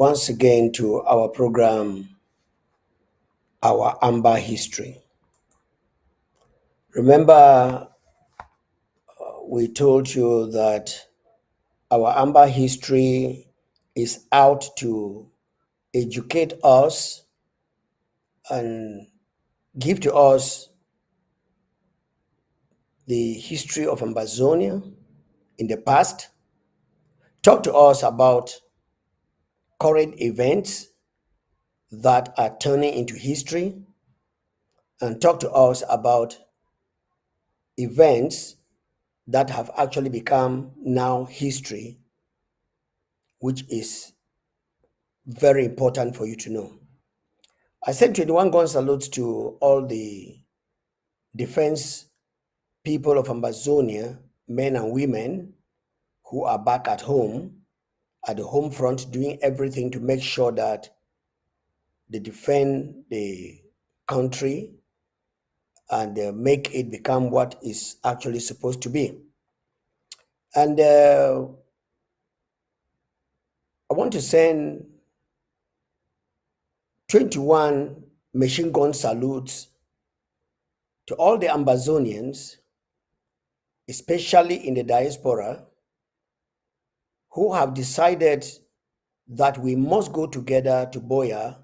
once again to our program, our Amba history. Remember, we told you that our Amba history is out to educate us and give to us the history of Ambazonia in the past, talk to us about current events that are turning into history, and talk to us about events that have actually become now history, which is very important for you to know. I send 21 gun salutes to all the defense people of Ambazonia, men and women who are back at home, at the home front, doing everything to make sure that they defend the country and make it become what is actually supposed to be. And I want to send 21 machine gun salutes to all the Ambazonians, especially in the diaspora, who have decided that we must go together to Boya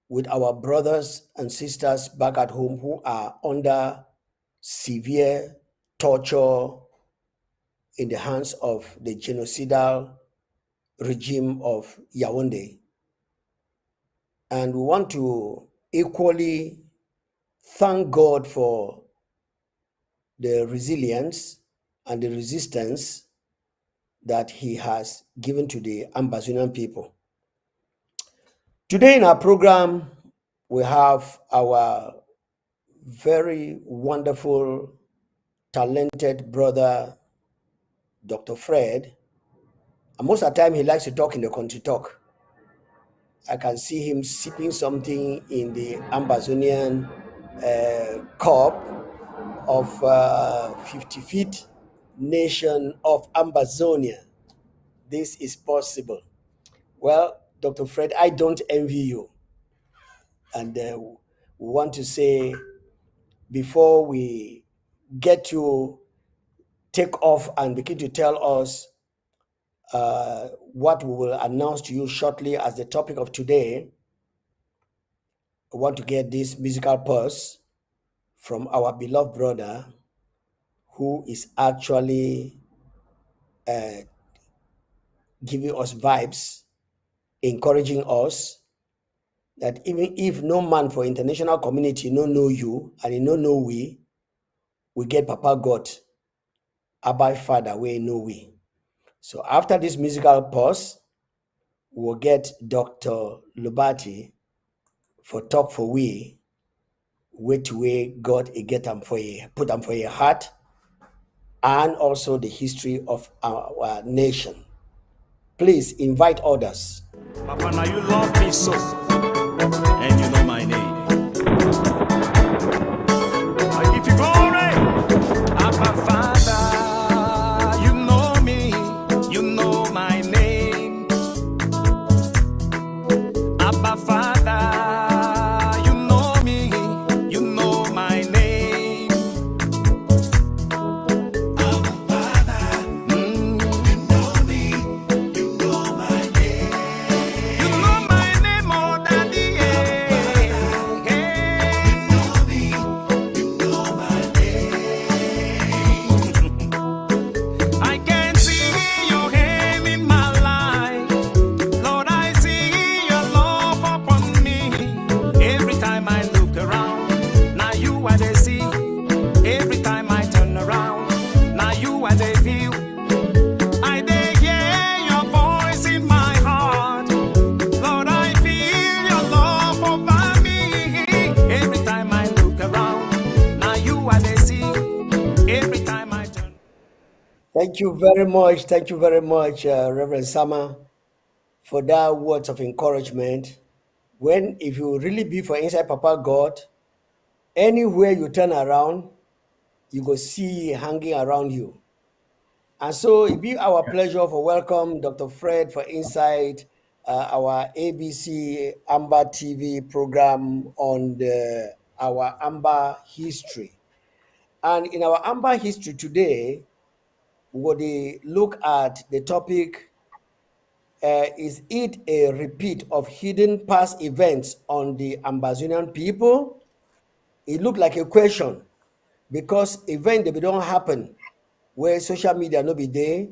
with our brothers and sisters back at home who are under severe torture in the hands of the genocidal regime of Yaoundé. And we want to equally thank God for the resilience and the resistance that He has given to the Ambazonian people. Today in our program, we have our very wonderful, talented brother, Dr. Fred. And most of the time, he likes to talk in the country talk. I can see him sipping something in the Ambazonian cup of 50 feet nation of Ambazonia. This is possible. Well, Dr. Fred, I don't envy you. And we want to say, before we get to take off and begin to tell us what we will announce to you shortly as the topic of today, I want to get this musical pulse from our beloved brother who is actually giving us vibes, encouraging us that even if no man for international community no know you and he no know we get Papa God, Abba Father, we know we. So after this musical pause, we'll get Dr. Lobati for talk for we, which way God get them for you, put them for your heart, and also the history of our nation. Please invite others. Papa, now you love me so, and you know my name. I give you glory, Abba Father. You know me, you know my name. Abba Father, you know me, you know my name. Abba Father, you know me, you know my name. You know my name, oh daddy, yeah. You know me, you know my name. I can see your hand in my life. Lord, I see your love upon me. Every time I look around, now you are the see. Every time I turn around, now you are the view. I dey hear your voice in my heart. Lord, I feel your love over me. Every time I look around, now you are the see. Every time I turn. Thank you very much, Reverend Sama, for that words of encouragement. When, if you really be for inside Papa God, anywhere you turn around, you go see hanging around you. And so it be our pleasure for welcome Dr. Fred for inside our ABC Amba TV program on our Amba history. And in our Amba history today, we will look at the topic, is it a repeat of hidden past events on the Ambazonian people? It looked like a question because events they don't happen where social media no be there,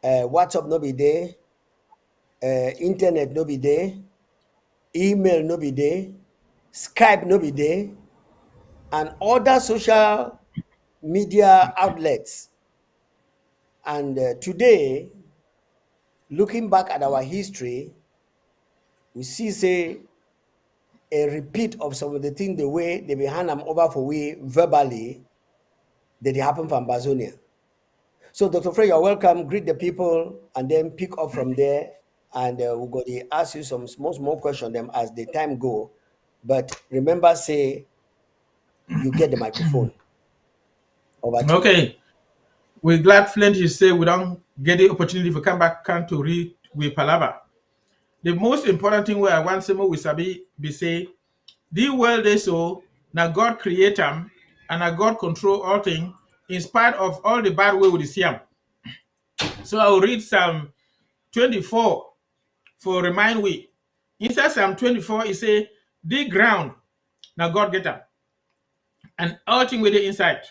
WhatsApp no be there, internet no be there, email no be there, Skype no be there, and other social media outlets. And today, looking back at our history, we see say a repeat of some of the things the way they be hand them over for we verbally that they happen from Amazonia. So Dr. Frey, you're welcome. Greet the people and then pick up from there. And we're going to ask you some small questions them as the time go. But remember, say you get the microphone. Over to you. Okay. We're glad Flint you say we don't get the opportunity to come back to read with Palava. The most important thing where I want some we sabi be say the world is so now God create them and now God control all things in spite of all the bad way we see them. So I'll read Psalm 24 for remind we. Inside Psalm 24, it say, the ground, now God get them. And all things with the inside,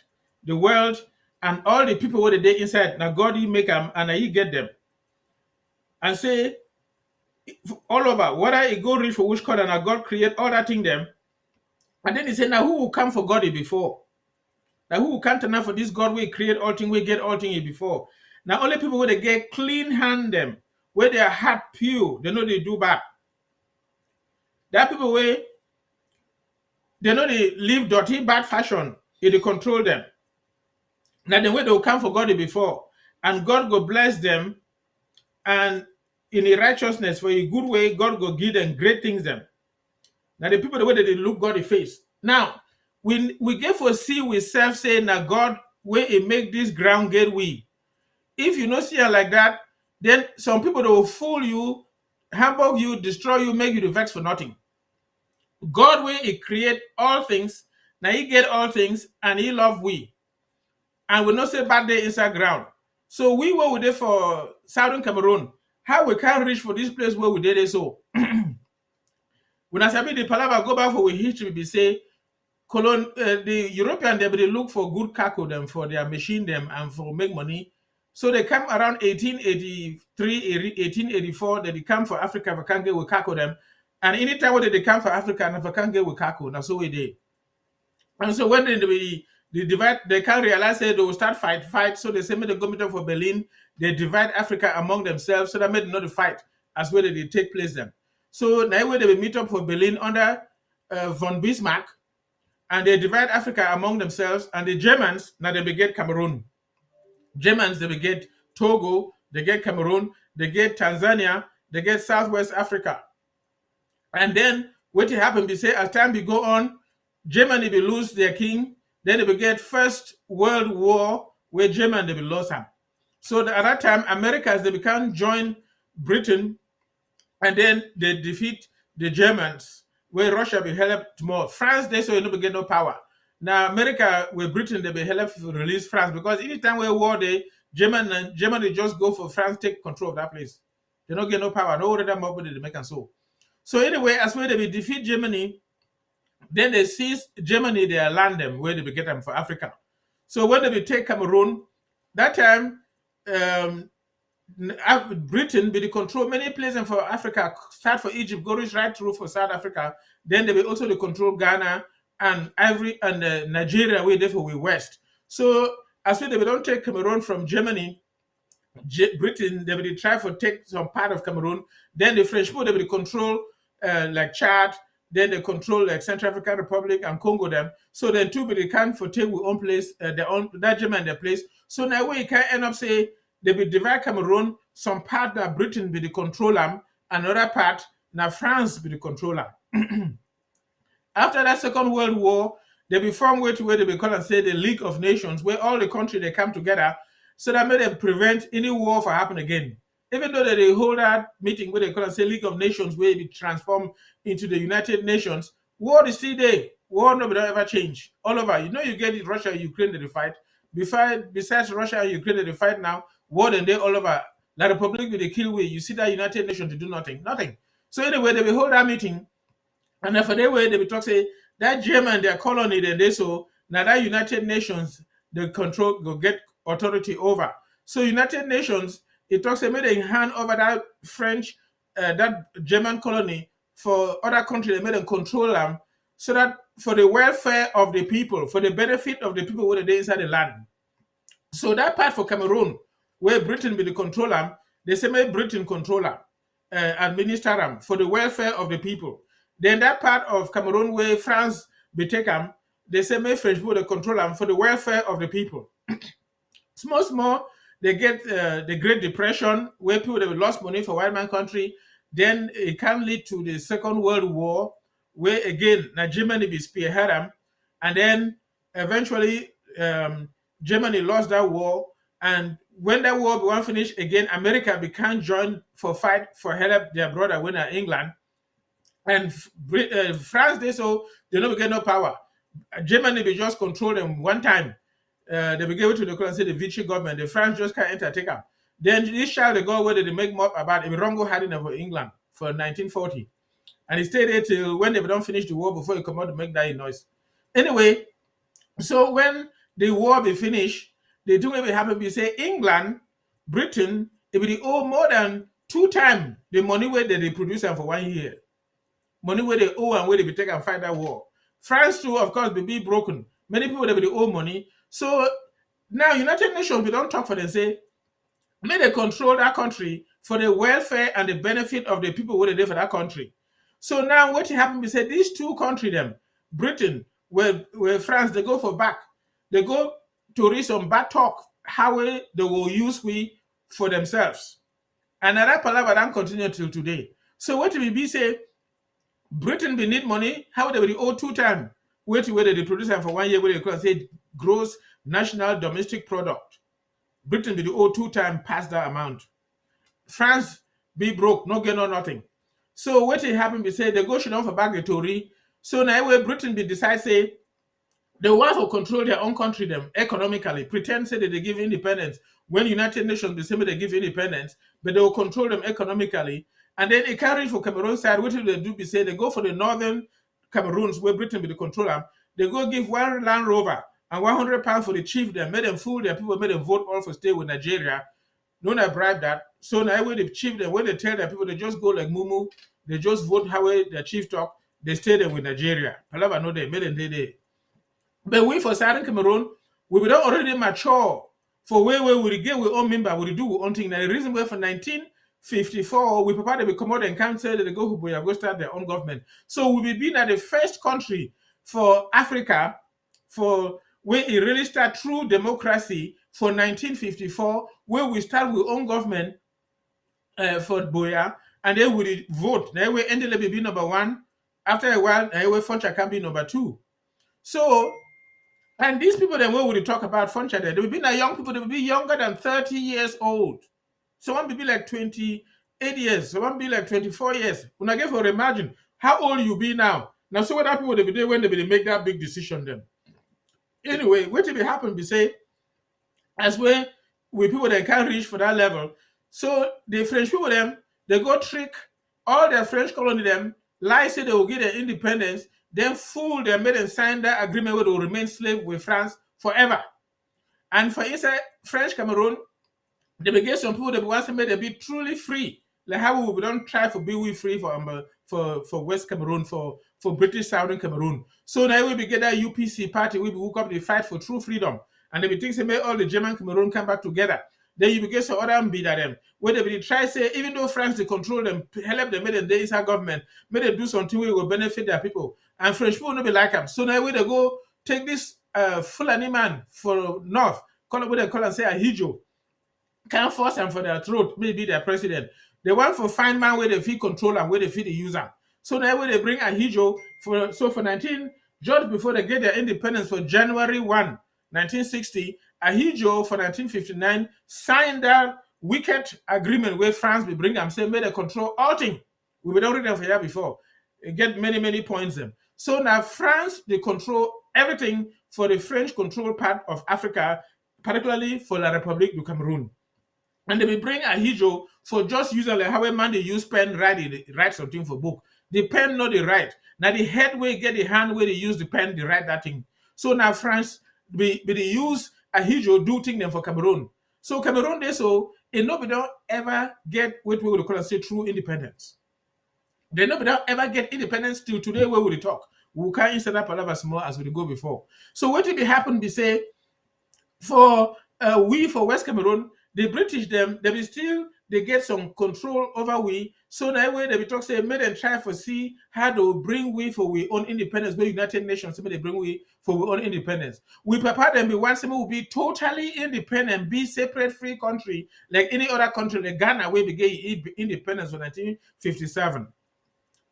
the world and all the people with the inside, now God he make them and he get them. And say, all over, whether it go read for which corner, now God create all that thing them. And then he said, now who will come for God before? Now who will come to now for this God will create all things, we get all things before. Now only people where they get clean hand them, where their heart pure, they know they do bad. There are people where they know they live dirty, bad fashion, it will control them. Now the way they will come for God before, and God will bless them, and in a righteousness, for a good way, God will give them great things them. Now the people the way that they look God in the face. Now, we get for see we self say, now God, where it make this ground get we. If you not see it like that, then some people that will fool you, hamburg you, destroy you, make you the vex for nothing. God will he create all things, now he get all things, and he love we. And we not say bad day inside ground. So we were there for Southern Cameroon. How we can reach for this place where we did it so? When I say the Palava go back for we history, we say the European they look for good cargo them for their machine them and for make money. So they come around 1883, 1884, they come for Africa, we can't get with cargo them. And anytime when they come for Africa, and if I can't get with cargo, now so we did. And so when they divide, they can't realize that they will start fight. So they send the government for Berlin, they divide Africa among themselves, so that made not fight as well as they take place them. So now when they will meet up for Berlin under von Bismarck, and they divide Africa among themselves, and the Germans, now they will get Cameroon. Germans, they will get Togo, they get Cameroon, they get Tanzania, they get Southwest Africa. And then what happened, we say, as time we go on, Germany will lose their king, then they will get First World War, where Germany will lose them. So at that time, Americans, they become join Britain, and then they defeat the Germans, where Russia will help more. France, they so you get no power. Now America with Britain, they will help release France, because anytime we war they Germany just go for France, take control of that place. They don't get no power, no other more they make and so. So anyway, as well they will defeat Germany, then they seize Germany, they land them where they will get them for Africa. So when they will take Cameroon, that time Britain will control many places for Africa, start for Egypt, go right through for South Africa. Then they will also control Ghana and Ivory and Nigeria, where therefore we west. So as well, they will don't take Cameroon from Germany, Britain, they will try to take some part of Cameroon. Then the French people, they will control like Chad, then they control like Central African Republic and Congo them. So then two they can for take their own place, their own that German their place. So now we can end up say they will divide Cameroon, some part that Britain will control them, another part now France will control them. After that Second World War, they will form where they will call and say the League of Nations, where all the countries they come together, so that made them prevent any war from happening again. even though they hold that meeting where they call it say League of Nations, where it be transformed into the United Nations, war is still there. War no don't ever change. All over. You know, you get it, Russia, Ukraine, they fight. Besides Russia and Ukraine, they fight now. War and they all over. La Republic with the kill way. You see that United Nations to do nothing. Nothing. So anyway, they will hold that meeting. And then for their way, they will talk, say, that German, their colony, then they so now that United Nations, they control, go get authority over. So United Nations, it talks about they hand over that French, that German colony for other countries, they made them control them, so that for the welfare of the people, for the benefit of the people who are inside the land. So that part for Cameroon, where Britain be the controller, they say make Britain controller, administer them for the welfare of the people. Then that part of Cameroon where France be taken, they say make French people the control them for the welfare of the people. Small, they get the Great Depression, where people they lost money for white man country. Then it can lead to the Second World War, where again, now Germany be spearhead them. And then eventually Germany lost that war. And when that war began finish, again, America began join for fight for help their brother when in England. And France, they don't get no power. Germany be just control them one time. They be given to the currency, the Vichy government. The France just can't enter, take them. Then this child they go where they make more about Rongo had it for England for 1940. And he stayed there till when they don't finish the war before he come out to make that noise. Anyway, so when the war be finished, they do maybe happen to say England, Britain, it will owe more than 2 times the money where they produce them for 1 year. Money where they owe and where they be take and fight that war. France too, of course, will be broken. Many people they will owe money. So now United Nations, we don't talk for them, say, may they control that country for the welfare and the benefit of the people who they live for that country. So now what happened, we say these 2 countries, them, Britain, where France, they go for back. They go to read some bad talk, how they will use we for themselves. And that palaver don't continue till today. So what we be say, Britain will need money, how they will owe 2 times. Where they produce them for 1 year, where they can say gross national domestic product. Britain will owe 2 times past that amount. France be broke, no gain or nothing. So what will happen, we say they go shit on for baggatory. So now where Britain be decide say they want to control their own country them economically, pretend say that they give independence. When United Nations be saying they give independence, but they will control them economically. And then it carry for Cameroon side, what will they do? Be say they go for the northern Cameroons where Britain be the controller. They go give 1 Land Rover and £100 for the chief. They made them fool their people, made them vote all for stay with Nigeria. No, I bribe that. So now when the chief, then when they tell their people, they just go like Mumu. They just vote how their chief talk. They stay there with Nigeria. Palava no they made them day. But we for Southern Cameroon, we don't already mature for where we get we own member, we do we own thing. Now the reason why for 1954 we prepare to come out and council they go go start their own government. So we will be at the first country for Africa for where it really start true democracy for 1954, where we start with own government for Boya, and then we vote. Now we ended up being number 1. After a while, we Funcha can be number 2. So, and these people then where we talk about Funcha, they will be now young people, they will be younger than 30 years old. Someone will be like 28 years, someone will be like 24 years. When I get for imagine how old you be now. Now, so what that people they be there when they will make that big decision then. Anyway, what will happen? We say, as we people that can't reach for that level. So the French people them, they go trick all their French colony them, lie say they will get their independence, then fool them, made them sign that agreement where they will remain slave with France forever. And for inside French Cameroon, they will get some people that want to make them be truly free. Like how we don't try to be we free for West Cameroon, for British Southern Cameroon. So now we get that UPC party, we hook up the fight for true freedom. And they be think say make all the German Cameroon come back together. Then you get some other beat at them. Where they will try say, even though France they control them, help them make them the inside government, make them do something where will benefit their people. And French people will not be like them. So now where they go take this Fulani man for North, call it what they call and say a Hijo. Can't force them for their throat, maybe their president. They want for find man where they feel control and where they feel the user. So now where they bring a Hijo for 19, just before they get their independence for January 1, 1960, Ahijo for 1959 signed that wicked agreement where France will bring them, say, may they control all things. We don't read them for here before. It get many points them. So now France, they control everything for the French control part of Africa, particularly for La République du Cameroon. And they will bring a hijo for just using like how a man they use pen write something for book. The pen not the write. Now the head way get the hand where they use the pen, they write that thing. So now France they use a hijo do thing them for Cameroon. So Cameroon they so and nobody don't ever get what we would call say true independence. They nobody don't ever get independence till today where we talk. We can't set up a lot as more as we go before. So what will be happen be say for we for West Cameroon, the British them they will still they get some control over we. So that way they will talk say may them try for see how to bring we for we own independence. Where United Nations say they bring we for we own independence. We prepare them be one some will be totally independent, be separate free country like any other country like Ghana where we get independence in 1957.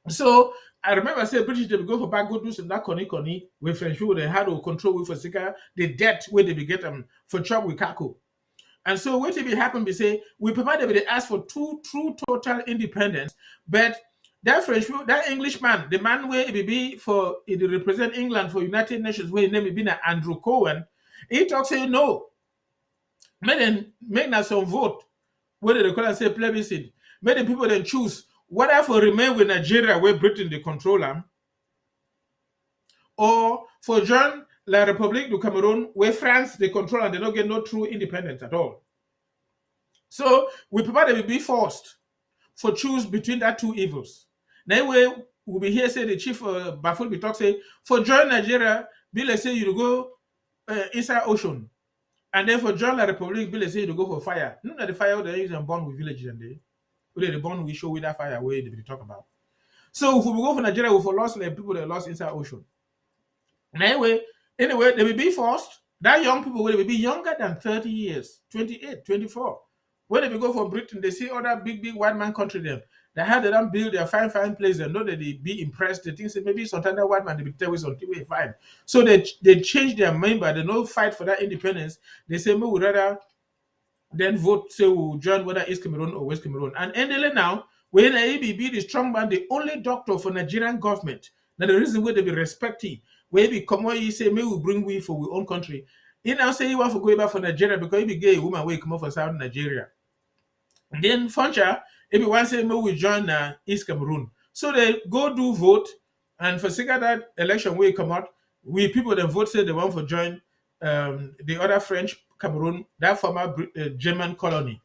So I remember say British they will go for back go do some that conny with French people they had to control with for Sika the debt where they will get them for trouble with Kako. And so what will happen be say we provide them they ask for true total independence, but that French people, that Englishman, the man where it will be for it will represent England for United Nations where his name will be Andrew Cohen, he talks say no. Make some vote whether they call and say plebiscite. Make the people then choose whether for remain with Nigeria where Britain they control them, or for join La République du Cameroon where France they control and they don't get no true independence at all. So we prepare they will be forced for choose between that two evils. Now we'll be here say the chief Baful be talk say for join Nigeria, be like say you go inside ocean. And then for join La République, be like say you go for fire. None of the fire they use and burn with villages and they burn we show with that fire where they talk about. So if we go for Nigeria, we for lost like people that lost inside ocean. And anyway, they will be forced. That young people will be younger than 30 years, 28, 24. When they go from Britain, they see other big white man country them. They had them build their fine place and know that they be impressed. They think say maybe some other white man they be tell with something way fine. So they change their mind, but they no fight for that independence. They say we would rather then vote say we'll join whether East Cameroon or West Cameroon. And endily now, when ABB the strong man, the only doctor for Nigerian government, now the reason why they be respected, where we come on, you say, may we bring we for our own country. He now say you want to go back for Nigeria because he be gay woman where come up for South Nigeria. Then Funcha, if you want to say may we join East Cameroon. So they go do vote, and for second that election where come out, we people then vote say they want to join the other French Cameroon, that former German colony.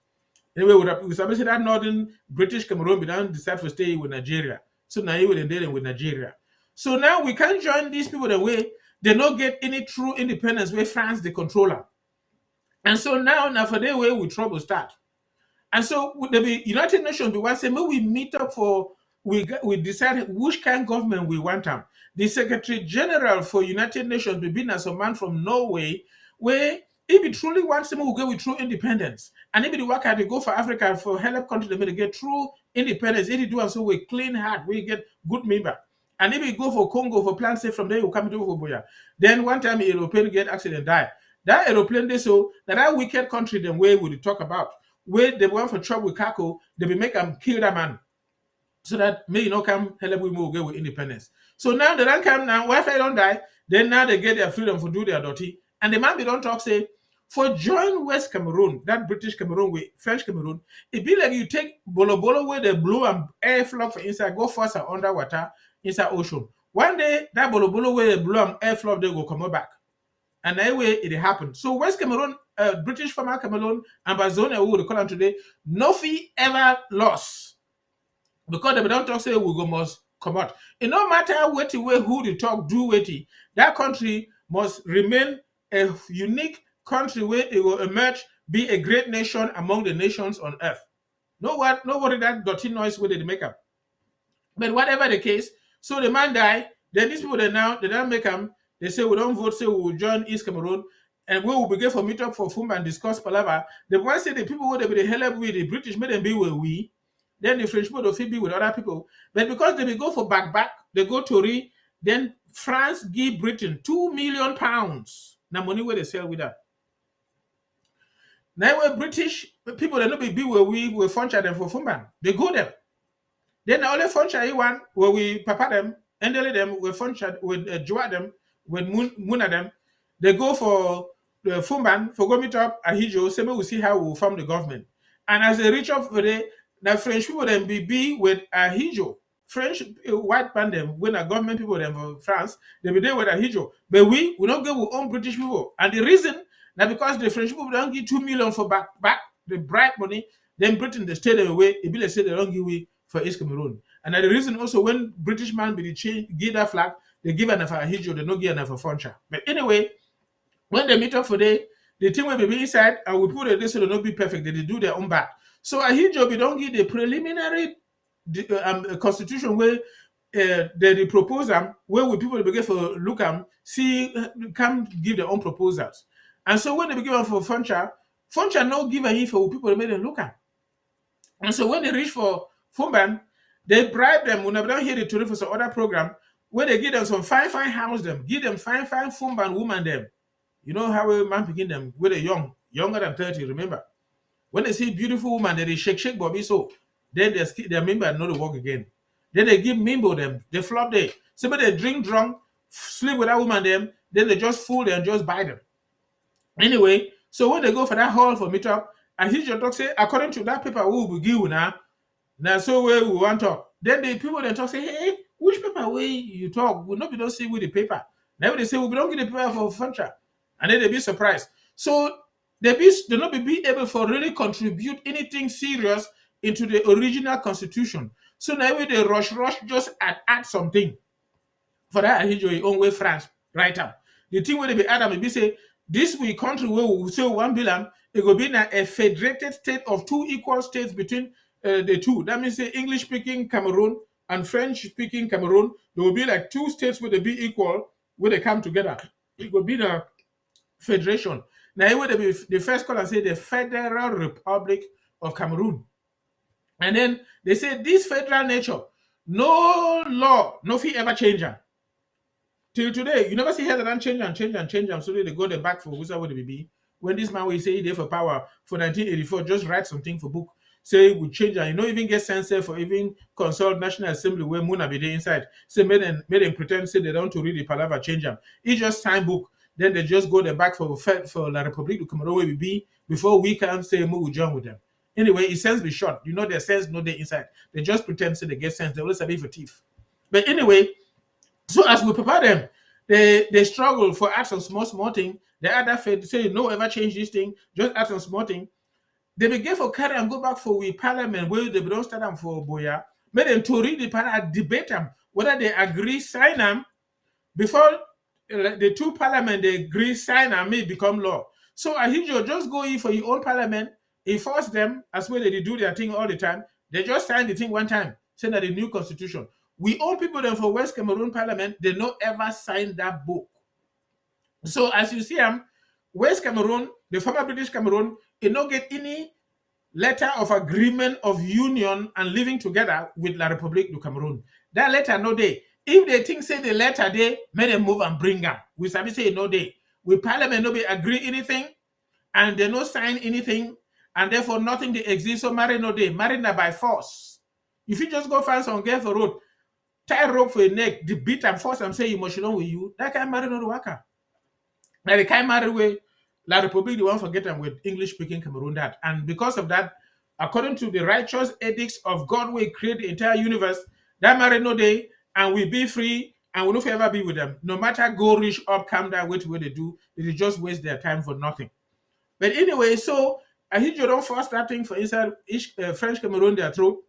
Anyway, we say that northern British Cameroon, we don't decide to stay with Nigeria. So now you will dealing with Nigeria. So now we can't join these people the way they don't get any true independence where France the controller. And so now for their way we trouble start. And so the United Nations we want to say, may we meet up for we decide which kind of government we want them. The Secretary General for United Nations will be as a man from Norway, where if he truly wants them, we'll go with true independence. And if the worker they go for Africa for help country, they get true independence. If they do and so with clean heart, we get good member. And if you go for Congo for plan safe from there, you come to Boya. Then one time a aeroplane get accident die. That aeroplane they so that wicked country them where we talk about where they went for trouble with Kako, they will make them kill that man. So that may not come help we move with independence. So now they don't come now, why if I don't die, then now they get their freedom for do their dirty. And the man they don't talk say for join West Cameroon, that British Cameroon with French Cameroon, it be like you take Bolo where they blow and air flow for inside, go faster underwater inside ocean. One day that Bolo where they blow and air flow they go come back. And that way it happened. So West Cameroon, British former Cameroon, and Bazonia who we call them today, no fee ever lost. Because they don't talk say we go must come out. It no matter what way who they talk do witty, that country must remain a unique country where it will emerge, be a great nation among the nations on earth. Nobody that dirty noise where they make up. But whatever the case, so the man died, then these people they don't make them, they say we don't vote, say we will join East Cameroon, and we will begin for meet up for FUM and discuss Palava. The one say the people who they be the hell up with, the British made them be with we, then the French people will be with other people. But because they will go for back, they go to re, then France give Britain £2 million. Now money where they sell with that. Now when British people that no be where we will function them for Fumban. They go them. Then the only function one where we papa them, endele them, we function with Joa them, with Muna them. They go for the Fumban for go meet up Ahijo. Say we see how we will form the government. And as they reach up for the French people then be with Ahijo. French white band them when a government people them for France, they be there with Ahijo. But we don't go with own British people. And the reason that because the French people don't give 2 million for back the bribe money, then Britain they stay them away, it be like say they don't give we for East Cameroon. And the reason also when British man be the change give that flag, they give enough for Ahijo, they don't give enough for Foncha. But anyway, when they meet up for the thing will be inside and we put it this will not be perfect, they do their own back. So Ahijo we don't give the preliminary constitution where they propose them, where we people begin for look and see come give their own proposals. And so when they begin for Foncha no give a for people to make them look at. And so when they reach for Fumban, they bribe them when they don't hear the story for some other program where they give them some fine house them, give them fine Fumban woman them. You know how a man begin them with a younger than 30, remember? When they see beautiful woman, they shake Bobby so then their member know to work again. Then they give Mimbo them, they flop they. Somebody they drink drunk, sleep with that woman them, then they just fool them and just buy them. Anyway, so when they go for that hall for meetup, and he just talk say, according to that paper we will give now so where we want talk. Then the people then talk say, hey, which paper way you talk? We not be don't see with the paper. Now they say we don't get the paper for Funcha. And then they be surprised. So they not be able for really contribute anything serious into the original constitution. So now they rush just add something. For that Ahijo own way France right up. The thing where they be Adam be say this we country where we say 1 billion, it will be a federated state of 2 equal states between the two. That means say English speaking Cameroon and French speaking Cameroon. There will be like 2 states where they be equal, where they come together. It will be the federation. Now it will be the first call and say the Federal Republic of Cameroon. And then they say this federal nature, no law, no fee ever change them. Till today, you never see how they change them. So they go the back for who's would be. When this man will say he for power for 1984, just write something for book. Say we change and you don't even get censor for even consult National Assembly where Muna be there inside. Say made them pretend say they don't to read the palaver change them. He just sign book. Then they just go the back for La Republique du Cameroon where we be before we can say we join with them. Anyway, it sense be short. You know their sense, no they inside. They just pretend say they get sense. They always have it for thief. But anyway, so as we prepare them, they struggle for add some small thing. The other faith say no ever change this thing, just add some small thing. They begin for carry and go back for we parliament where they don't start them for Boya. Make them to read the parliament, debate them whether they agree, sign them before the 2 parliament they agree, sign and may become law. So Ahijo just go in for your own parliament, enforce them as well they do their thing all the time. They just sign the thing one time, saying that the new constitution. We own people then for West Cameroon Parliament, they not ever signed that book. So as you see, West Cameroon, the former British Cameroon, it not get any letter of agreement of union and living together with La République du Cameroon. That letter no day. If they think say the letter they may them move and bring them. We sabi say no day. We Parliament no be agree anything, and they no sign anything, and therefore nothing they exist. So marry no day, marry na by force. If you just go find some girl for road, tie rope for your neck, the beat and force and say emotional with you, that can't marry no worker. Now they can't marry with La Republic, they won't forget them with English speaking Cameroon that. And because of that, according to the righteous edicts of God, we create the entire universe, that marry no day, and we be free, and we will not ever be with them. No matter go reach up, come down, wait what they do, they just waste their time for nothing. But anyway, so I think you don't force that thing for inside each French Cameroon their throat.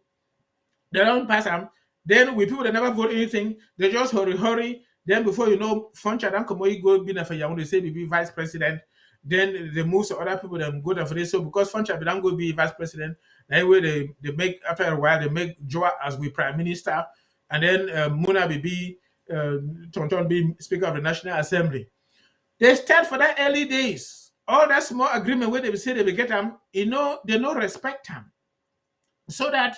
They don't pass them. Then with people that never vote anything, they just hurry. Then before you know, Foncha don't come go be for Yaoundé, they say be vice president. Then they move to other people that go there for this. So because Foncha don't go be vice president, anyway they make after a while they make Joa as we prime minister, and then Muna be Tonton be speaker of the National Assembly. They start for that early days. All that small agreement where they say they will get them, they no respect them. So that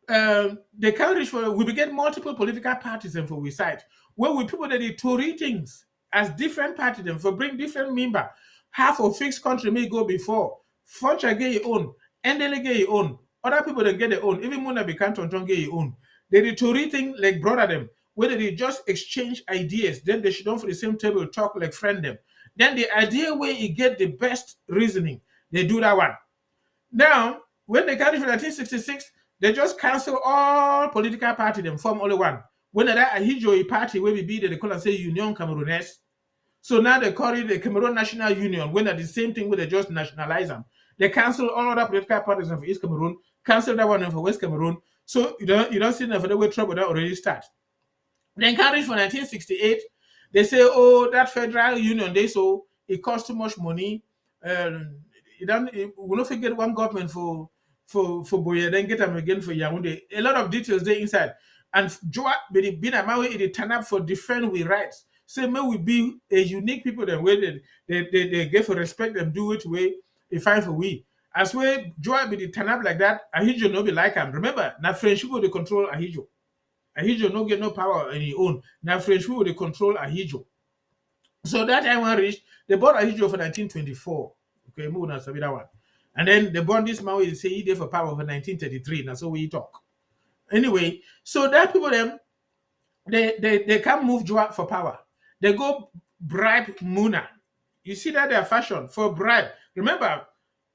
they can reach for we begin multiple political parties and for we side where we people that they Tory things as different parties and for bring different member half of fixed country may go before Funch get your own and they get your own. Other people they get their own. Even Muna be can't get your own. They did to thing like brother them, whether they just exchange ideas, then they should on for the same table talk like friend them. Then the idea where you get the best reasoning, they do that one. Now, when they carry for 1966, they just cancel all political party, them form only one. When that Ahijo party where we be, they call and say Union Cameroonese. So now they call it the Cameroon National Union, when they're the same thing where they just nationalize them. They cancel all other political parties for East Cameroon, cancel that one for West Cameroon. So you don't see them for the way trouble that already start. Then carry for 1968, they say, oh, that federal union, they so it costs too much money. We don't forget one government for Boye, then get them again for Yaoundé. A lot of details there inside. And Joa been a Maui, it turn up for defend we rights. So may we be a unique people that way they give for respect and do it way they find for we. As way Joa be turn up like that, Ahijo no be like him. Remember, now French people they control Ahijo. Ahijo no get no power on his own. Now French people they control Ahijo. So that time when reached, they bought Ahijo for 1924. Okay, move on that one. And then they bought this man will say he did for power for 1933. Now so we talk. Anyway, so that people them they can't move Joa for power. They go bribe Muna. You see that their fashion for bribe. Remember,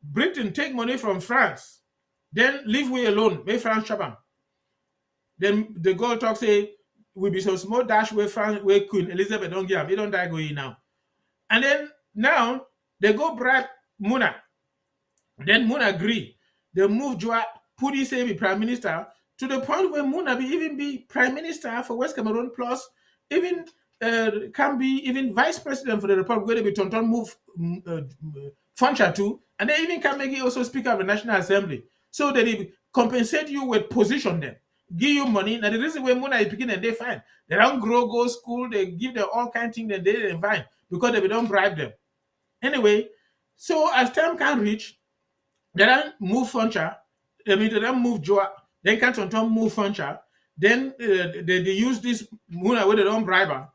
Britain take money from France, then leave we alone, make France chop 'em. Then the girl talk say we be so small dash where France where Queen Elizabeth don't give him. He don't die going now. And then now they go bribe Muna. Then Muna agree. They move Joa, put his say be prime minister to the point where Muna be even be prime minister for West Cameroon plus even can be even vice president for the republic where they be Tonton move Funcha too, and they even can make it also speaker of the National Assembly. So they compensate you with position them, give you money. Now the reason why Muna is picking and they fine. They don't grow, go school, they give them all kind of things that they didn't find because they don't bribe them. Anyway, so as time can reach, they don't move Funcha, they don't move Joa, then can't move Funcha, then they use this Muna where they don't bribe her.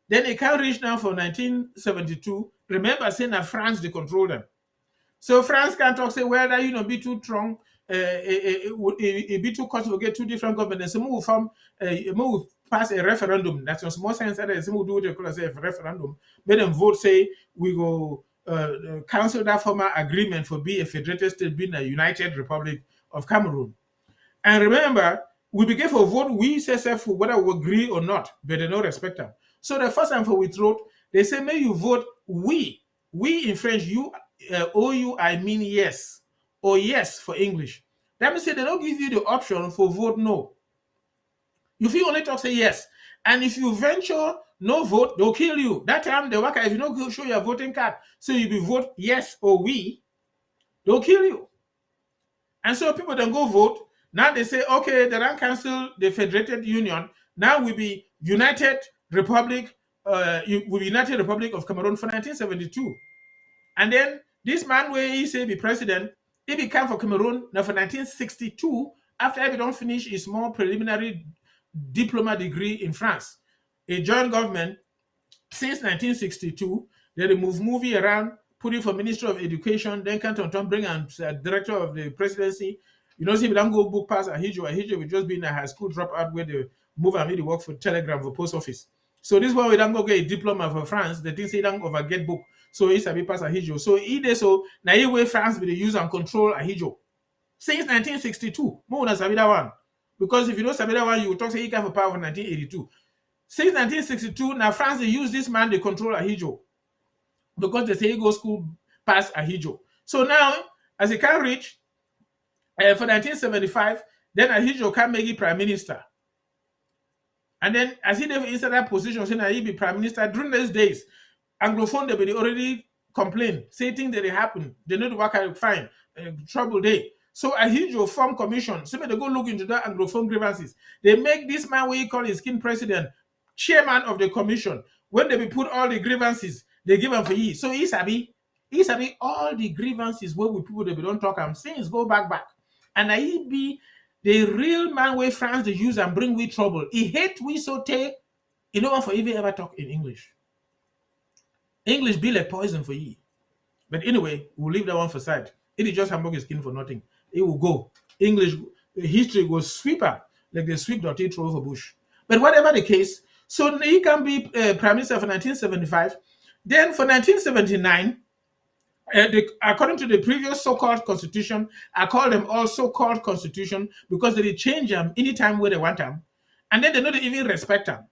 Then it can reach now for 1972. Remember, saying that France they control them. So France can talk say, well, that be too strong, it be too costly to get two different governments. So move pass a referendum. That's a small sense that they do what they call a referendum. Make them vote say we go cancel that former agreement for be a federated state, being a United Republic of Cameroon. And remember, we begin for vote, we say for whether we agree or not, but they don't respect them. So the first time for withdraw, they say, may you vote we. We in French, you, O-U, I mean yes, or yes for English. That means they don't give you the option for vote no. If you only talk, say yes. And if you venture no vote, they'll kill you. That time, the worker, if you don't show your voting card, so you be vote yes or we, they'll kill you. And so people then go vote. Now they say, okay, they don't cancel the Federated Union. Now we be United Republic of Cameroon for 1972. And then this man where he say be president, he became for Cameroon now for 1962 after he don't finish his small preliminary diploma degree in France. He joined government since 1962. They move movie around, put it for Minister of Education, then Canton bring and director of the presidency. You know, see, we don't go book pass Ahijo. Ahijo will just be in a high school dropout where they move and really work for Telegram for post office. So this one we don't go get a diploma for France. They think they don't over get book. So it's a bit pass Ahijo. So either so now you way France will use and control Ahijo. Since 1962, more than that one. Because if you don't that one, you will talk say he came for power in 1982. Since 1962, now France they use this man, they control Ahijo. Because they say he go school past Ahijo. So now, as he can reach, for 1975, then Ahijo can make it prime minister. And then as he never inside that position, saying that he be prime minister during those days, Anglophone they already complain, say things that they happen, they know the work I find, trouble day. So Ahijo form commission, so they go look into that Anglophone grievances. They make this man where he call his king president, chairman of the commission. When they be put all the grievances, they give him for ye. So he sabi all the grievances where we people they don't talk am since go back. And he be the real man where France they use and bring we trouble. He hate we so take, he no one for even ever talk in English. English be like poison for ye. But anyway, we'll leave that one for side. It is just hamburger skin for nothing. it will go. English history will sweep up like they sweep dirty through over bush. But whatever the case, so he can be prime minister for 1975. Then for 1979, according to the previous so-called constitution, I call them all so-called constitution because they change them anytime where they want them, and then they don't even respect them.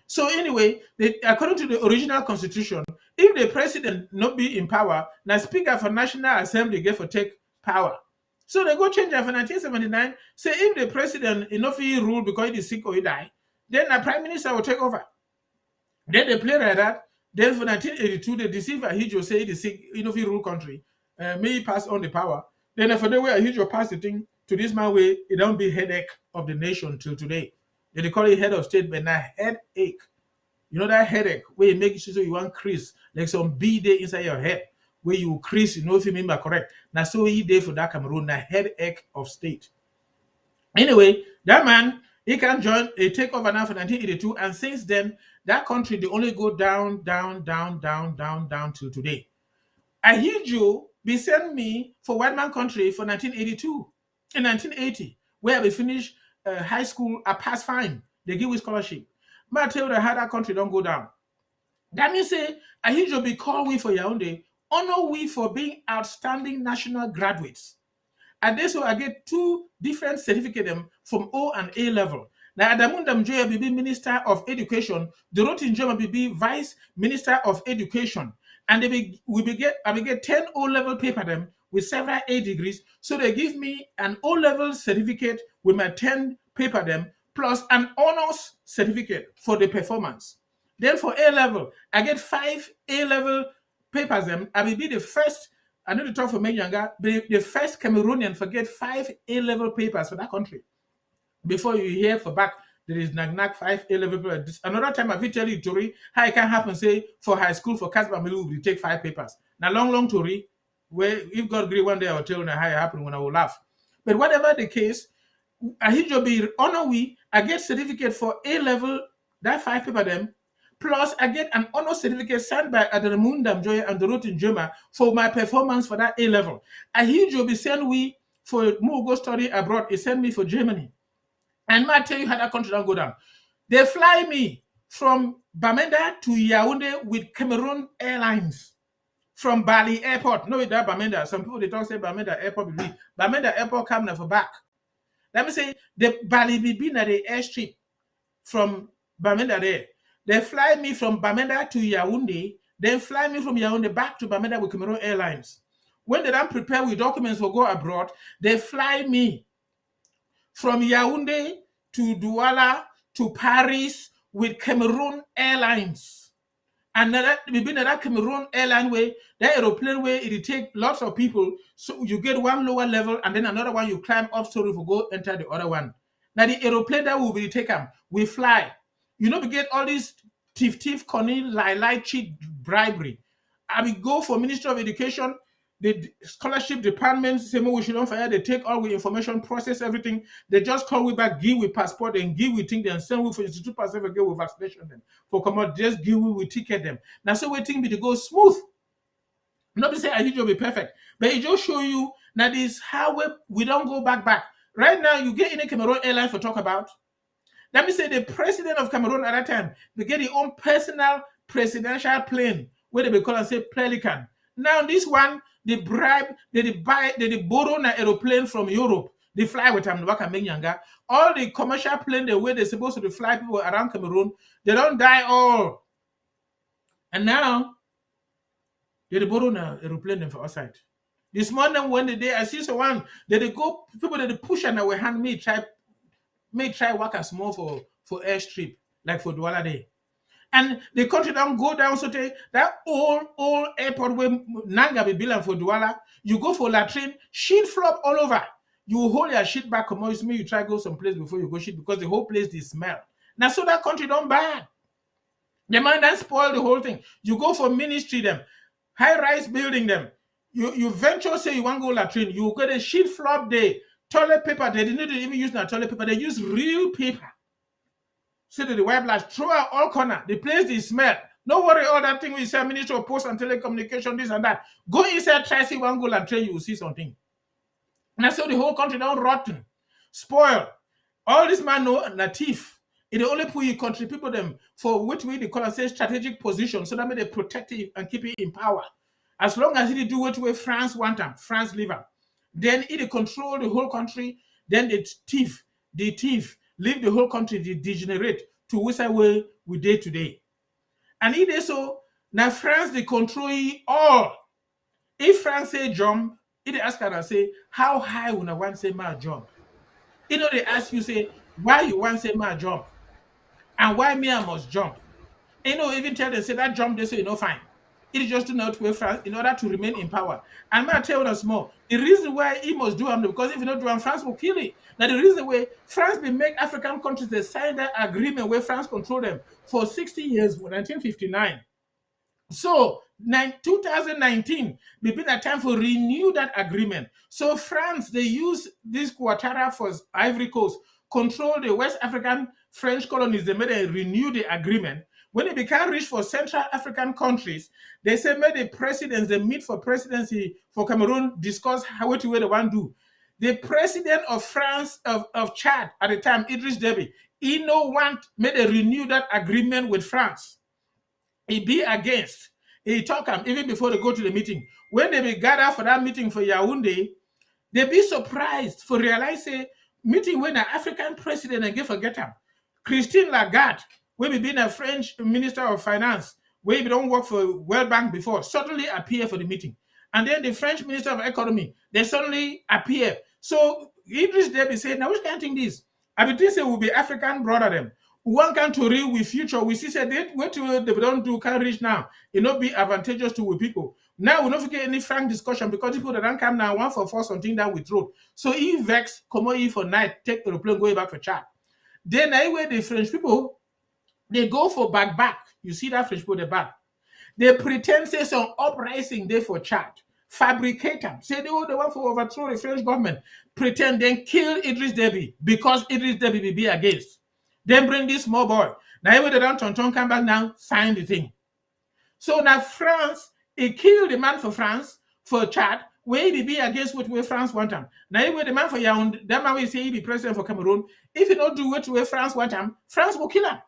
So anyway, according to the original constitution, if the president not be in power, now speaker for National Assembly get for take power. So they go change that for 1979. Say if the president enough he rule because he is sick or he die, then the prime minister will take over. Then they play like that. Then for 1982, they deceive Ahijo, say he is sick, enough he rule country. May he pass on the power. Then for the way Ahijo pass the thing to this man way, it don't be headache of the nation till today. They call it head of state, but now headache. You know that headache where you make sure you want crease, like some B day inside your head, where you crease, you know if you remember correct. Now so he day for that Cameroon, now headache of state. Anyway, that man, he can join, he take over now for 1982, and since then, that country, they only go down, down, down, down, down, down till today. Ahijo be sent me for white man country for 1982, in 1980, where we finish high school, I pass fine. They give me scholarship. But I tell you how that country don't go down. That means say, Ahijo be called we for Yaoundé, honor we for being outstanding national graduates. And this way I get two different certificates from O and A level. Now Adamundam Joya be Minister of Education, Dorotin Joma be Vice Minister of Education. And I get 10 O-level paper them with several A degrees. So they give me an O-level certificate with my 10 paper them plus an honors certificate for the performance. Then for A-level, I get 5 A-level papers them. I will be the first, I need to talk for Menyanga, the first Cameroonian to get 5 A-level papers for that country. Before you hear for back, there is Nagnak 5 A-level papers. Another time I will tell you, Tori, how it can happen, say, for high school, for Casper Milu, we take 5 papers. Now, long, Tori, where if God agree one day, I will tell you how it happened when I will laugh. But whatever the case, Ahijo be honor we, I get certificate for A-level, that 5 paper them, plus I get an honor certificate signed by Adamundam Joya and Dorotin Joma for my performance for that A-level. Ahijo be sent we for more go study abroad, he sent me for Germany. And I tell you how that country don't go down. They fly me from Bamenda to Yaoundé with Cameroon Airlines. From Bali Airport. No, that Bamenda. Some people they talk say Bamenda Airport. Bamenda Airport come now for back. Let me say the Bali be been at the airstrip from Bamenda there. They fly me from Bamenda to Yaoundé, then fly me from Yaoundé back to Bamenda with Cameroon Airlines. When they don't prepare with documents for go abroad, they fly me from Yaoundé to Douala to Paris with Cameroon Airlines. And that we've been at that Cameroon airline way, that aeroplane way, it take lots of people. So you get one lower level and then another one you climb up story for go enter the other one. Now the aeroplane that will be taken, we fly. You know, we get all these thief, conning, lie, cheat, bribery. I will go for Ministry of Education, the scholarship department, same way we should not fire, they take all the information, process everything. They just call we back, give with passport, and give we thing, then send we for Institute Passport, give with vaccination them. For come out, just give we ticket them. Now, so we think to go smooth. Nobody say I will be perfect, but it just show you that is how we don't go back. Right now, you get in a Cameroon airline for talk about. Let me say the president of Cameroon at that time, they get his own personal presidential plane, where they be call and say Pelican. Now this one, they bribe, they borrow an aeroplane from Europe. They fly with them, all the commercial plane, the way they're supposed to fly people around Cameroon, they don't die all. And now, they borrow an aeroplane from outside. This morning, when I see someone, they go, people that they push and our hand may try work as small for airstrip, like for Douala Day. And the country don't go down, so that old airport where Nanga be built for Douala, you go for latrine, shit flop all over. You hold your shit back, come on, you try go someplace before you go shit because the whole place they smell. Now, so that country don't bad. The man that spoil the whole thing. You go for ministry them, high-rise building them. You venture say you want to go latrine, you get a shit flop day. Toilet paper, they didn't even use that toilet paper, they use real paper. So that the white blast throw out all corner. The place they smell. No worry, all that thing we say, Ministry of Post and Telecommunication, this and that. Go inside, try see one go and train, you will see something. And so the whole country don't rotten, spoil. All this man know na thief. It only put your country people them for which way they call and say strategic position, so that may they protect it and keep it in power. As long as it do what way France want them, France leave them. Then it control the whole country. Then the thief leave the whole country, they degenerate to which way we did today. And it is so now France they control it all. If France say jump, it ask and say how high when I want say my jump. You know they ask you say why you want say my jump and why me I must jump. And, even tell them say that jump they say fine. It is just to not wait France in order to remain in power. And I tell us more. The reason why he must do them because if you don't do them, France will kill it. Now the reason why France will make African countries they sign that agreement where France control them for 60 years, 1959. So 2019 will be the time for renew that agreement. So France, they use this Ouattara for Ivory Coast, control the West African French colonies. They made a renew the agreement. When it became rich for Central African countries, they say made the presidents, they meet for presidency for Cameroon, discuss how to they want to do. The president of France, of Chad at the time, Idriss Deby, he made a renew that agreement with France. He be against. He talk even before they go to the meeting. When they be gather for that meeting for Yaoundé, they be surprised for realize say meeting when an African president and forget him. Christine Lagarde, when we been a French minister of finance, where we don't work for World Bank before, suddenly appear for the meeting. And then the French minister of economy, they suddenly appear. So Idriss Deby said, now which can't think this? I mean, this will be African brother them. One country with future, we see say what they don't do can reach now. It not be advantageous to people. Now we don't get any frank discussion because people that don't come now one for force something that we throw. So he vex, come on for night, take the aeroplane, go back for Chad. Then anyway, the French people they go for back. You see that French people they back. They pretend say some uprising there for Chad. Fabricate them. Say they want for overthrow the French government. Pretend then kill Idriss Deby because Idriss Deby will be against. Then bring this small boy. Now they don't come back now, sign the thing. So now France, he killed the man for France, for Chad, where he be against what way France want him. Now the man for Yaoundé, that man will say he be president for Cameroon. If he don't do what way France want him, France will kill him.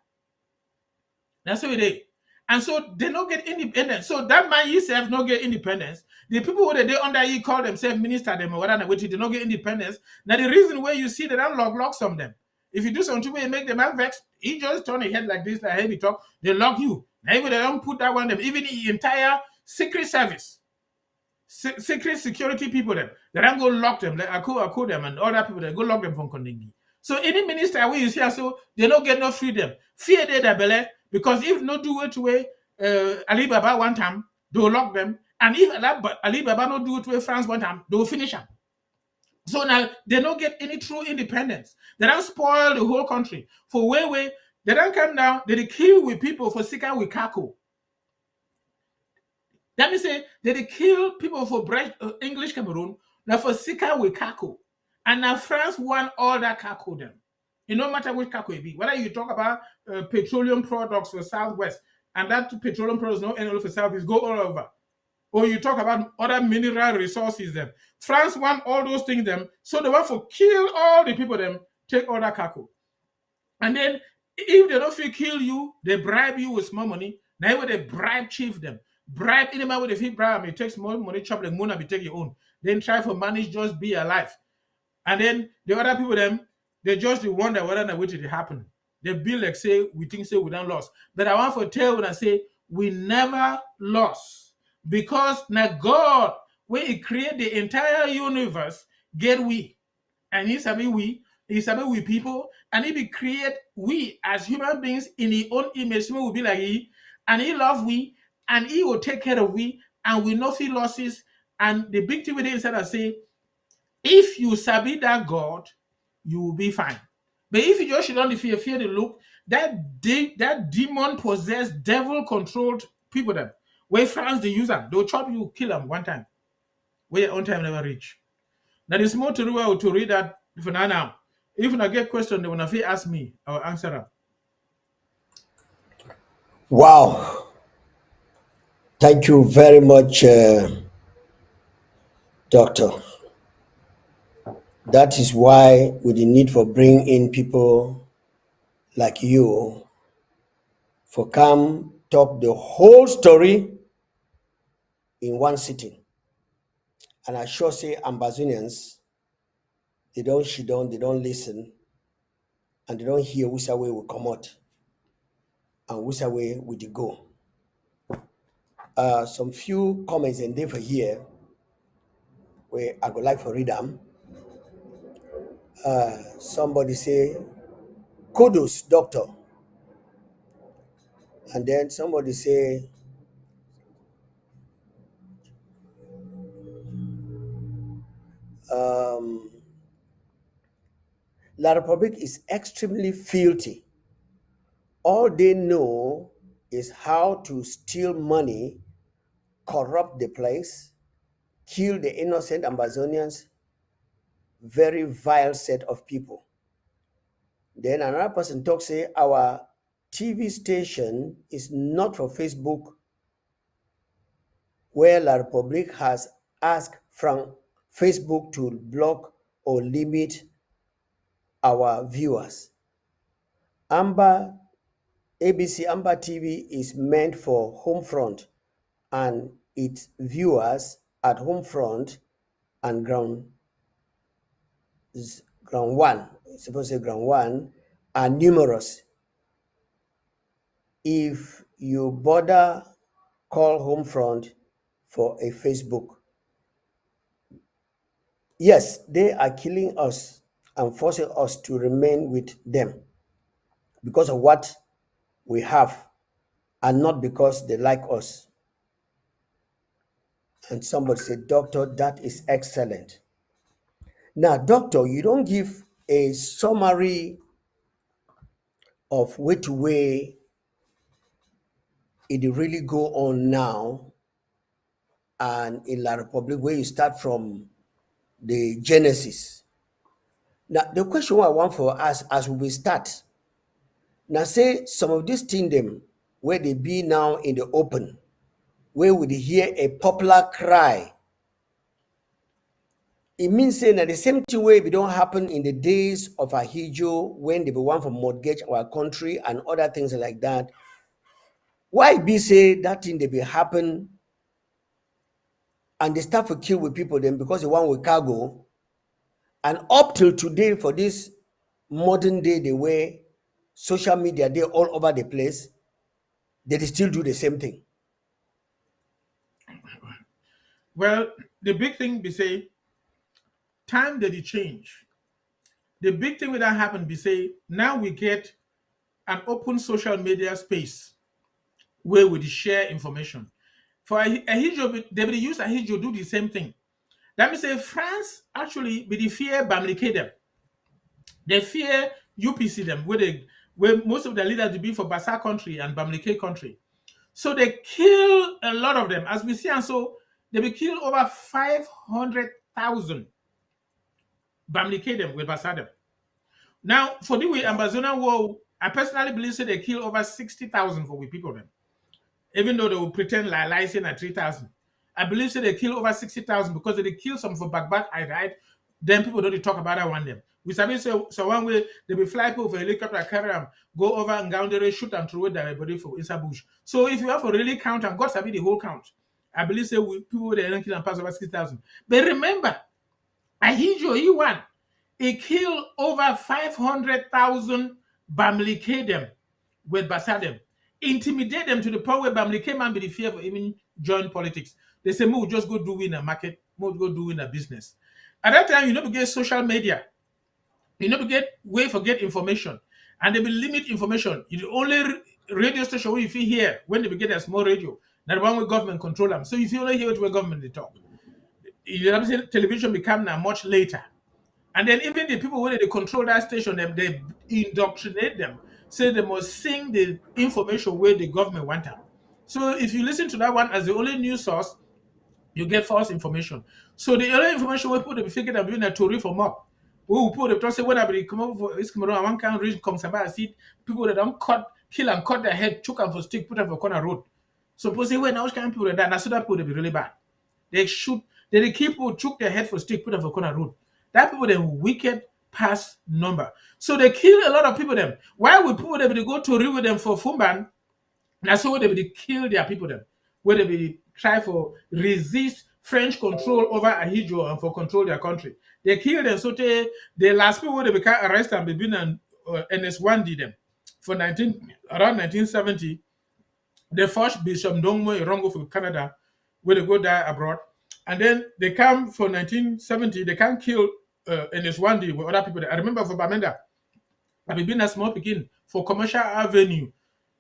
That's what it is. And so they don't get independence. So that man himself not get independence. The people who they under he call themselves minister them or whatever, they don't get independence. Now the reason where you see they don't lock some of them. If you do something where you make the man vex, he just turn his head like this, like heavy talk, they lock you. Now even they don't put that one them, even the entire secret service, secret security people them, they don't go lock them, like Aku them and other people, they go lock them from Kondingi. So any minister where you see so they don't get no freedom. Fear they belly, because if not do it way Alibaba one time, they'll lock them. And if Alibaba not do it way France one time, they'll finish them. So now they don't get any true independence. They don't spoil the whole country. For way, they don't come down, they kill with people for Sika with Kako. That means say they kill people for English Cameroon, now for Sika with Kako. And now France won all that Kako them. It no matter which Kako it be. Whether you talk about petroleum products for Southwest, and that petroleum products no any for Southeast, go all over. Or you talk about other mineral resources them. France want all those things them, so they want to kill all the people them, take all that Kako. And then if they don't feel kill you, they bribe you with small money. Now when they bribe chief them, bribe any man with a fee bribe, it takes more money, chop like Mona, be take your own. Then try for manage, just be alive. And then the other people them, they just wonder whether or what it happen. They be like say, we think say we don't lost. But I want to tell when I say we never lost. Because now God, when He create the entire universe, get we. And He said we people, and He be create we as human beings in His own image. We will be like He, and He love we, and He will take care of we, and we no feel losses. And the big thing with it inside I say, if you sabi that God, you will be fine. But if you just don't fear the look, that demon possessed, devil controlled people them. Where France they use them, they'll chop you, kill them one time. Where your own time never reach. Now there's more to do to read that for now. If I get question, they wanna ask me, I'll answer them. Wow. Thank you very much, Doctor. That is why with the need for bring in people like you for come talk the whole story in one sitting. And I sure say Ambazonians, they don't sit down, they don't listen, and they don't hear which way we come out and which way we dey go. Some few comments and there for here where I go like for read them. Somebody say, kudos, doctor. And then somebody say, La Republic is extremely filthy. All they know is how to steal money, corrupt the place, kill the innocent Amazonians, very vile set of people. Then another person talks, say, our TV station is not for Facebook, where La Republic has asked from Facebook to block or limit our viewers. Amba, ABC Amba TV is meant for home front and its viewers at home front and ground one, suppose say ground one, are numerous. If you bother call home front for a Facebook, yes, they are killing us and forcing us to remain with them because of what we have and not because they like us. And somebody said, doctor, that is excellent. Now, doctor, you don't give a summary of which way it really go on now and in La Republic, where you start from the genesis. Now, the question I want for us as we start, now say some of these things them where they be now in the open, where we hear a popular cry. It means saying that the same thing way it don't happen in the days of Ahijo when they be one for mortgage our country and other things like that. Why be say that thing they be happen and they start to kill with people then because they want with cargo, and up till today for this modern day the way social media they're all over the place, they still do the same thing. Well, the big thing be say, time did it change. The big thing that happened be say, now we get an open social media space where we share information. For Ahijo, they will use Ahijo do the same thing. Let me say, France actually be the fear Bamileke them. They fear UPC them, where most of the leaders will be for Bassa country and Bamileke country. So they kill a lot of them, as we see, and so they will kill over 500,000 Bamileke them with Bassa them. Now, for the way Amazonian war, I personally believe they kill over 60,000 for we people them. Even though they will pretend like lying at 3,000. I believe they kill over 60,000 because they kill some for back, I right? Then people don't talk about that one them. We sabi so one way they be fly people for helicopter, carry them, go over and down there, shoot and throw their body for inside bush. So if you have to really count, and God sabi the whole count, I believe people they don't kill and pass over 60,000. But remember, Ahijo, he won. He killed over 500,000 Bamileke them with Basadem. Intimidate them to the point where Bamileke man be the fear for even join politics. They say, we'll just go do in a market, we'll go do in a business. At that time, you never get social media. You never get way for get information. And they will limit information. The only radio station where you feel here when they get a small radio, not one way government control them. So if you only hear what government they talk. Television become now much later. And then even the people where they control that station, they indoctrinate them. Say they must sing the information where the government want them. So if you listen to that one as the only news source, you get false information. So the only information we put the figure that doing a Tory for mob. We will put the trust when I come over for this Cameroon, one can reach comes about see people that don't kill and cut their head, choke them for stick, put them for corner road. Suppose say when I was kind people that so that would be really bad. They shoot, they keep people choke their head for stick, put them for corner road. That people them wicked past number. So they kill a lot of people them. Why would people them they go to river them for Fumban? That's so they will kill their people them. Where they will try for resist French control over Ahijo and for control their country. They kill them. So the last people they become arrested and be and NS1 did them for around 1970. They forced Bishop Ndongmo Irongo from Canada, where they go die abroad. And then they come for 1970, they can't kill NS1D with other people. I remember for Bamenda, I've been a small begin for Commercial Avenue,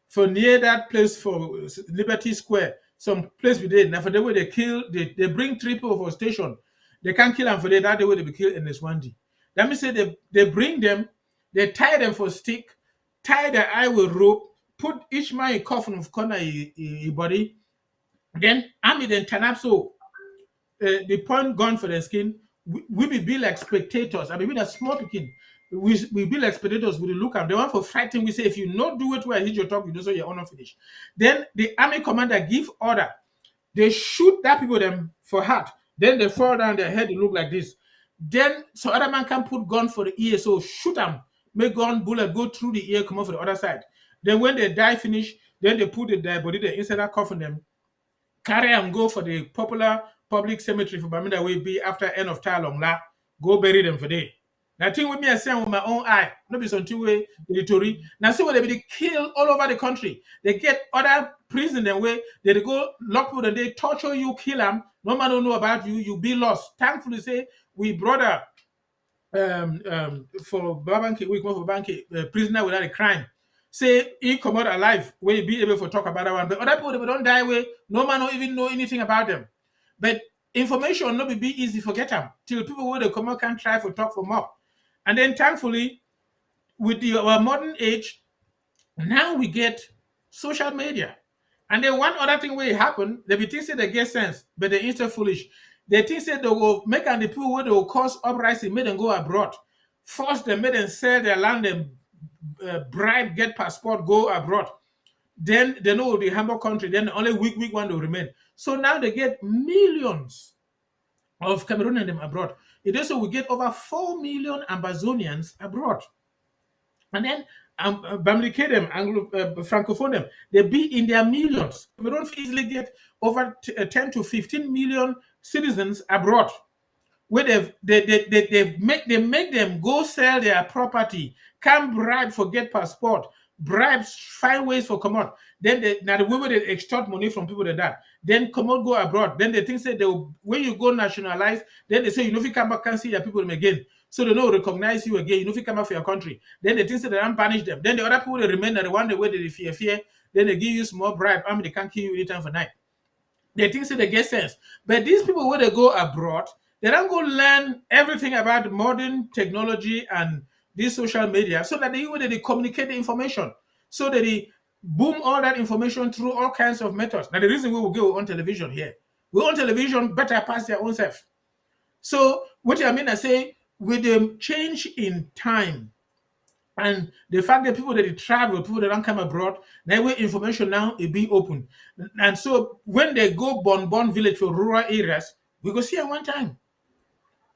for near that place for Liberty Square, some place we did. Now for the way they kill, they bring 3 people for station. They can't kill them for that the way they be killed NS1D. Let me say they bring them, they tie them for stick, tie their eye with rope, put each man a coffin of corner a body, then army then turn up so the point gun for the skin. We be like spectators. I mean, we are small picking. We be like spectators. We look at the one for fighting. We say if you not do it where I hit your talk, you do so your honor finish. Then the army commander give order. They shoot that people them for heart. Then they fall down. Their head look like this. Then so other man can put gun for the ear. So shoot them. Make gun bullet go through the ear, come out for the other side. Then when they die finish, then they put the dead body there inside that coffin them, carry and go for the popular public cemetery for Bamida will be after end of Talong La. Go bury them for day. Now thing with me I say with my own eye, not be some two-way military. Now see what they be killed all over the country. They get other prison them way, they go lock people and they torture you, kill them. No man don't know about you, you be lost. Thankfully say we brother for Babanki, we go for Banki, prisoner without a crime. Say he come out alive, where you be able to talk about that one. But other people they don't die way, no man don't even know anything about them. But information not be easy to forget them till people where they come out can try for talk for more. And then thankfully, with our modern age, now we get social media. And then one other thing will happen, they be think say they get sense, but they instead foolish. They think say they will make and the people where they will cause uprising, make them go abroad. Force them, make them sell their land, them bribe, get passport, go abroad. Then they know the humble country, then only weak one will remain. So now they get millions of Cameroonians them abroad. It also will get over 4 million Ambazonians abroad. And then Bamileke them, Anglo Francophone them, they be in their millions. Cameroon easily get over 10 to 15 million citizens abroad. Where they make them go sell their property, can bribe for get passport, bribes, find ways for come out. Then now the way they extort money from people like that. Then come out, go abroad. Then they think say they will, when you go nationalize, then they say you know if you come back can't see your people again. So they don't recognize you again. You know if you come back for your country. Then they think say they don't punish them. Then the other people they remain the one the way they fear. Then they give you small bribe. I mean they can't kill you anytime for night. They think say they get sense. But these people when they go abroad, they don't go learn everything about modern technology and this social media so that they communicate the information. So that they boom all that information through all kinds of methods. Now the reason we will go on television here. We on television better pass their own self. So what I mean I say with the change in time and the fact that people that they travel, people that don't come abroad, that way information now is being open. And so when they go born village for rural areas, we go see at one time.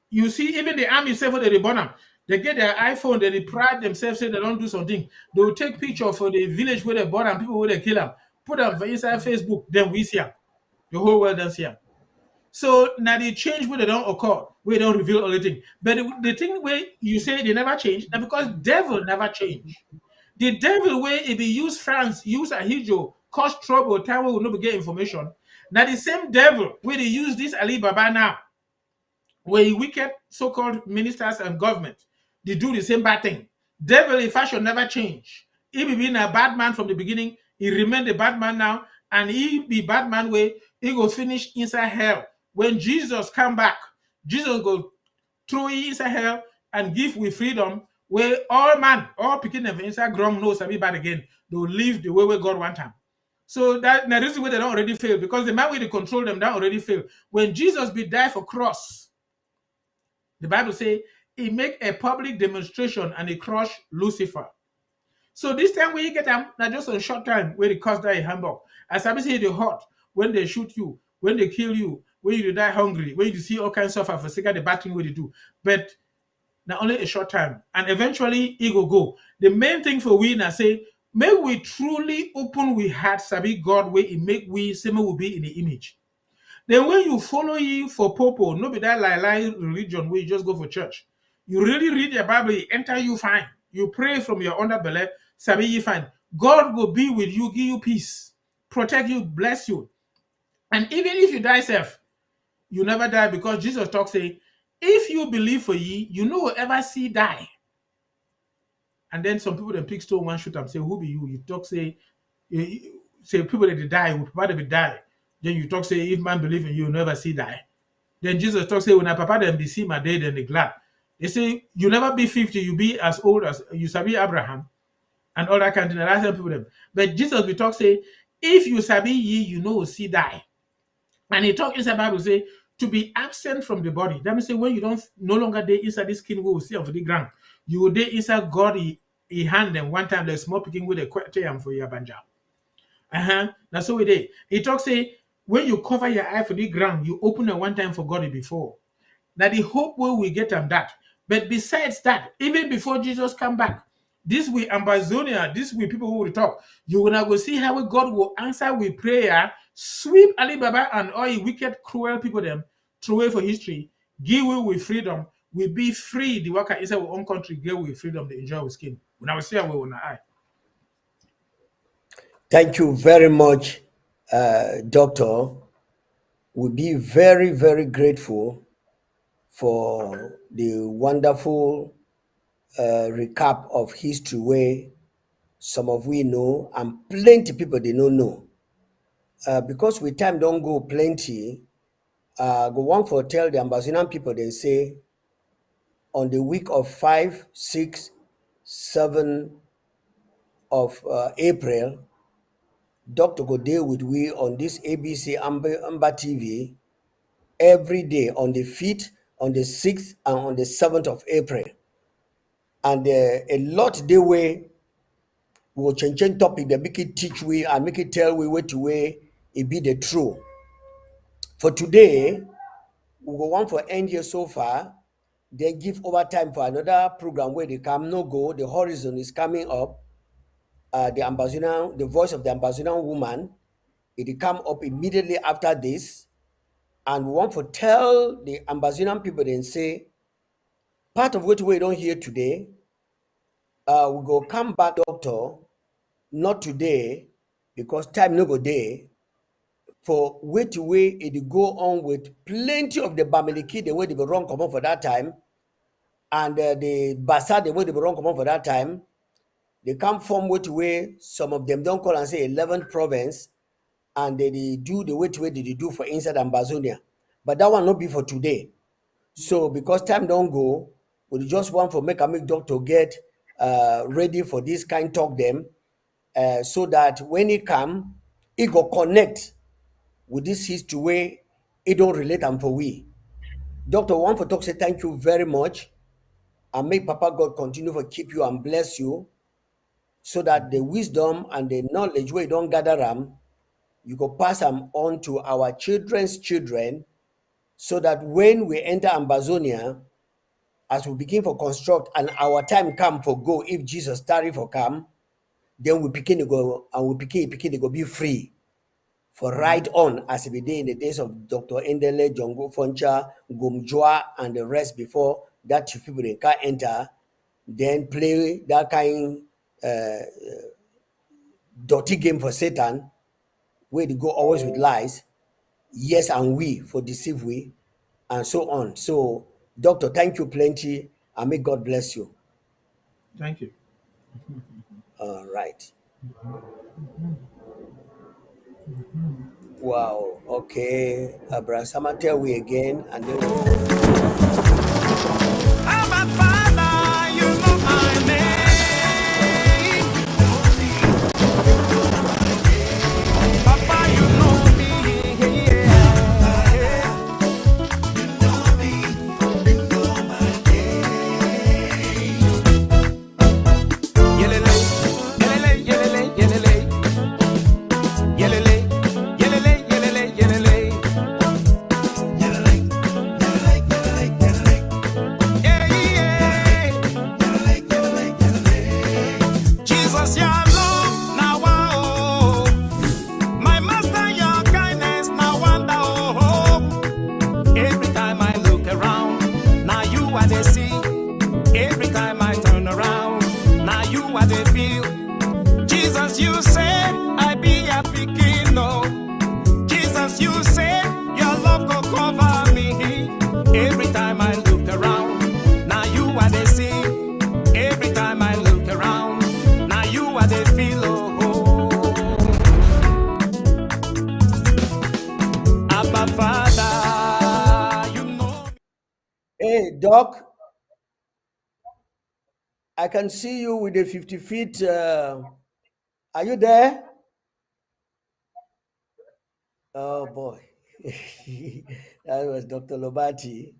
You see, even the army itself, they born them. They get their iPhone, they pride themselves, say they don't do something. They will take picture for the village where they born them, people where they kill them, put them inside Facebook, then we see them. The whole world does see them. So now the change where they don't occur, we don't reveal everything. But the thing where you say they never change, now because devil never change. The devil where if he use France, use Ahijo, cause trouble, time we will not get information. Now the same devil where they use this Ali Baba now, where wicked so-called ministers and government, they do the same bad thing. Devil in fashion never change. He be been a bad man from the beginning, he remain a bad man now, and he be bad man way, he go finish inside hell. When Jesus come back, Jesus go through inside hell and give with freedom where all man, all picking them inside ground knows be bad again. They'll live the way where God want them. So that now this is where they don't already fail because the man way they control them don't already fail. When Jesus be died for cross, the Bible say he make a public demonstration and he crush Lucifer. So this time when you get them, not just a short time where they cause that in Hamburg. As I say, they hurt when they shoot you, when they kill you, when you die hungry, when you see all kinds of for the bad thing what they do. But Now only a short time, and eventually it will go. The main thing for we now say, may we truly open we heart, sabi God way it make we same will be in the image. Then when you follow ye for popo, no be that lie religion where you just go for church. You really read your Bible, you enter you fine. You pray from your underbelly, sabi you fine. God will be with you, give you peace, protect you, bless you. And even if you die self, you never die because Jesus talks say, if you believe for ye, you no will ever see die. And then some people then pick stone one shoot and say, who be you? You talk say people that they die, will papa they die. Then you talk say, if man believe in you, never see die. Then Jesus talk say, when I papa them be see my day, then they glad. They say, you never be 50, you be as old as you sabi Abraham and all that kind of thing. And I tell people them. But Jesus will talk say, if you sabi ye, you know see die. And he talk inside Bible say, to be absent from the body. That means say when you don't no longer day inside this skin, we will see over the ground. You will day inside God, he hand them one time, the small picking with a quatrium for your banja. That's what we did. He talks say, when you cover your eye for the ground, you open it one time for God before. Now the hope we get them that. But besides that, even before Jesus come back, this we Ambazonia, this we people who will talk. You will now go see how God will answer with prayer, sweep Alibaba and all you wicked, cruel people them throw away for history, give we with freedom. We be free. The worker inside our own country, give we freedom, they enjoy with skin. When I will see how we will eye. Thank you very much, Doctor. We'll be very, very grateful for the wonderful recap of history where some of we know and plenty people they don't know. Because we time don't go plenty, go one for tell the Ambazonian people they say on the week of 5, 6, 7 of April, Dr. go deal with we on this ABC Amba TV every day on the 5th, on the 6th, and on the 7th of April. And a lot they way we will change topic, they make it teach we and make it tell we way to way it be the true. For today, we go one for end here so far. They give over time for another program where they come no go. The horizon is coming up. The voice of the Ambazonian woman, it come up immediately after this. And we want to tell the Ambazonian people and say, part of what we don't hear today, we go come back, Doctor, not today, because time no go there, for way it go on with plenty of the Bamiliki, the way they were wrong come on for that time, and the Basa, the way they were wrong come on for that time. They come from way some of them don't call and say 11th province, and they do the way they do for inside Ambazonia. But that one not be for today. So because time don't go, we just want for make doctor get ready for this kind talk them, so that when he come, he go connect with this history way it don't relate and for we. Doctor one for talk say thank you very much, and may Papa God continue to keep you and bless you, so that the wisdom and the knowledge we don't gather them, you go pass them on to our children's children, so that when we enter Ambazonia, as we begin for construct and our time come for go, if Jesus tarry for come, then we begin to go and we begin to go be free for ride on as we did in the days of Dr. Endele, Jongo Foncha, Gumjua, and the rest before that people they can enter, then play that kind dirty game for Satan, where they go always with lies, yes, and we for deceive we, and so on. So, Doctor, thank you plenty, and may God bless you. Thank you. All right. Wow. Okay. Abraham Samantha, we again, and then Abba Father, you know my name. Papa, you know me. Yelele, yelele, yelele, yelele. Yelele, yelele, yelele, yelele. Yeah, yeah. what they feel. Jesus, you say, I be a picking, no. Jesus, you say, your love go cover me. Every time I look around, now you are the see. Every time I look around, now you are the feel. Oh, Abba Father, you know. Hey, Doc, I can see you with the 50 feet. Are you there? Oh boy, that was Dr. Lobati.